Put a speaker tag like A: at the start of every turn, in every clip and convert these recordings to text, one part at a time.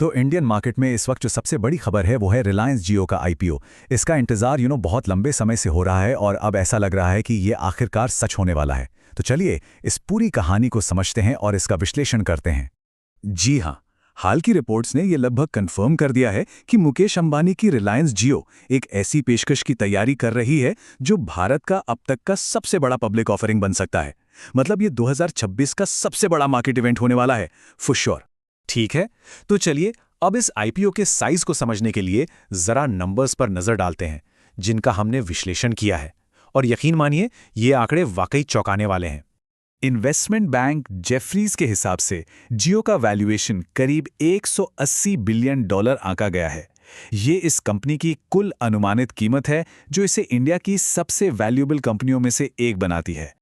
A: तो Indian market में इस वक्त जो सबसे बड़ी खबर है वो है रिलायंस जियो का आईपीओ। इसका इंतजार बहुत लंबे समय से हो रहा है और अब ऐसा लग रहा है कि ये आखिरकार सच होने वाला है। तो चलिए इस पूरी कहानी को समझते हैं और इसका विश्लेषण करते हैं। जी हाँ, हाल की रिपोर्ट्स ने ये लगभग कंफर्म कर दिया है कि मुकेश अंबानी की रिलायंस जियो एक ऐसी पेशकश की तैयारी कर रही है जो भारत का अब तक का सबसे बड़ा पब्लिक ऑफरिंग बन सकता है। मतलब ये 2026 का सबसे बड़ा मार्केट इवेंट होने वाला है, फॉर श्योर। ठीक है, तो चलिए अब इस आईपीओ के साइज को समझने के लिए जरा नंबर्स पर नजर डालते हैं जिनका हमने विश्लेषण किया है। और यकीन मानिए ये आंकड़े वाकई चौंकाने वाले हैं। इन्वेस्टमेंट बैंक जेफरीज के हिसाब से जियो का वैल्यूएशन करीब $180 बिलियन आंका गया है। ये इस कंपनी की कुल अनुमानित कीमत है जो इसे इंडिया की सबसे वैल्यूएबल कंपनियों में से एक बनाती है।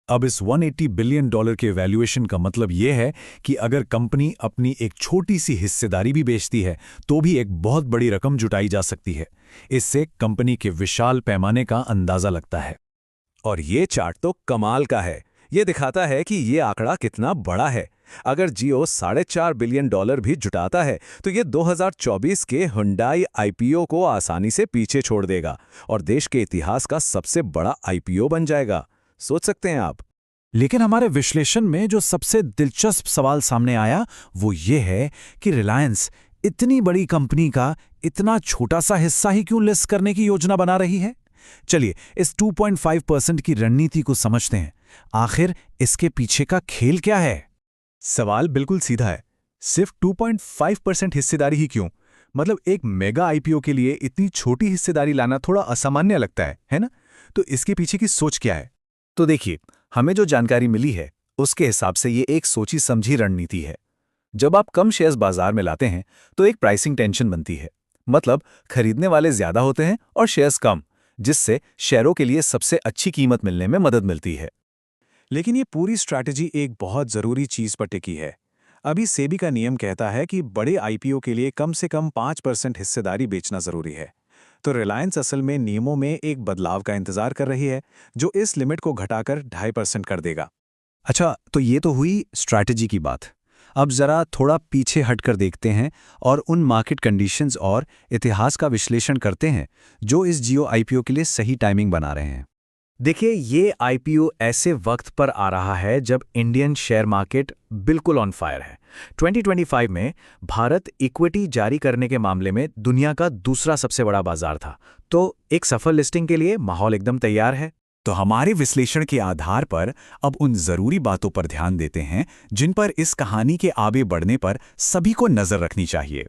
A: अब इस $180 बिलियन के वैल्यूएशन का मतलब ये है कि अगर कंपनी अपनी एक छोटी सी हिस्सेदारी भी बेचती है तो भी एक बहुत बड़ी रकम जुटाई जा सकती है। इससे कंपनी के विशाल पैमाने का अंदाजा लगता है। और ये चार्ट तो कमाल का है। ये दिखाता है कि ये आंकड़ा कितना बड़ा है। अगर जियो $4.5 बिलियन भी जुटाता है तो ये 2024 के हुंडई आईपीओ को आसानी से पीछे छोड़ देगा और देश के इतिहास का सबसे बड़ा आईपीओ बन जाएगा। सोच सकते हैं आप। लेकिन हमारे विश्लेषण में जो सबसे दिलचस्प सवाल सामने आया वो ये है कि रिलायंस इतनी बड़ी कंपनी का इतना छोटा सा हिस्सा ही क्यों लिस्ट करने की योजना बना रही है। चलिए इस 2.5% की रणनीति को समझते हैं। आखिर इसके पीछे का खेल क्या है? सवाल बिल्कुल सीधा है, सिर्फ 2.5% हिस्सेदारी ही क्यों? मतलब एक मेगा आईपीओ के लिए इतनी छोटी हिस्सेदारी लाना थोड़ा असामान्य लगता है ना? तो इसके पीछे की सोच क्या है? तो देखिए, हमें जो जानकारी मिली है उसके हिसाब से ये एक सोची समझी रणनीति है। जब आप कम शेयर्स बाजार में लाते हैं तो एक प्राइसिंग टेंशन बनती है। मतलब खरीदने वाले ज्यादा होते हैं और शेयर्स कम, जिससे शेयरों के लिए सबसे अच्छी कीमत मिलने में मदद मिलती है। लेकिन ये पूरी स्ट्रैटेजी एक बहुत जरूरी चीज पर टिकी है। अभी सेबी का नियम कहता है कि बड़े आईपीओ के लिए कम से कम 5% हिस्सेदारी बेचना जरूरी है। तो रिलायंस असल में नियमों में एक बदलाव का इंतजार कर रही है जो इस लिमिट को घटाकर 2.5% कर देगा। अच्छा, तो ये तो हुई स्ट्रैटेजी की बात। अब जरा थोड़ा पीछे हटकर देखते हैं और उन मार्केट कंडीशंस और इतिहास का विश्लेषण करते हैं जो इस जियो आईपीओ के लिए सही टाइमिंग बना रहे हैं। देखिए, ये आईपीओ ऐसे वक्त पर आ रहा है जब इंडियन शेयर मार्केट बिल्कुल ऑन फायर है। 2025 में भारत इक्विटी जारी करने के मामले में दुनिया का दूसरा सबसे बड़ा बाजार था। तो एक सफल लिस्टिंग के लिए माहौल एकदम तैयार है। तो हमारे विश्लेषण के आधार पर अब उन जरूरी बातों पर ध्यान देते हैं जिन पर इस कहानी के आगे बढ़ने पर सभी को नजर रखनी चाहिए।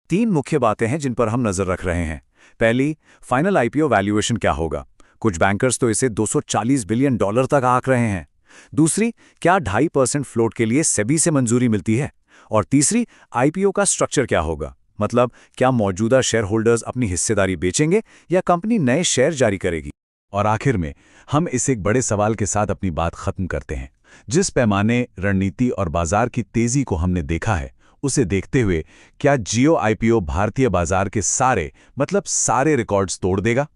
A: 3 मुख्य बातें हैं जिन पर हम नजर रख रहे हैं। पहली, फाइनल आईपीओ वैल्यूएशन क्या होगा? कुछ बैंकर्स तो इसे $240 बिलियन तक आंक रहे हैं। दूसरी, क्या 2.5% फ्लोट के लिए सेबी से मंजूरी मिलती है? और तीसरी, आईपीओ का स्ट्रक्चर क्या होगा? मतलब क्या मौजूदा शेयर होल्डर्स अपनी हिस्सेदारी बेचेंगे या कंपनी नए शेयर जारी करेगी? और आखिर में हम इस एक बड़े सवाल के साथ अपनी बात खत्म करते हैं। जिस पैमाने, रणनीति और बाजार की तेजी को हमने देखा है उसे देखते हुए क्या जियो आईपीओ भारतीय बाजार के सारे रिकॉर्ड्स तोड़ देगा?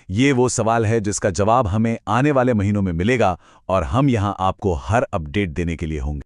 A: ये वो सवाल है जिसका जवाब हमें आने वाले महीनों में मिलेगा और हम यहां आपको हर अपडेट देने के लिए होंगे।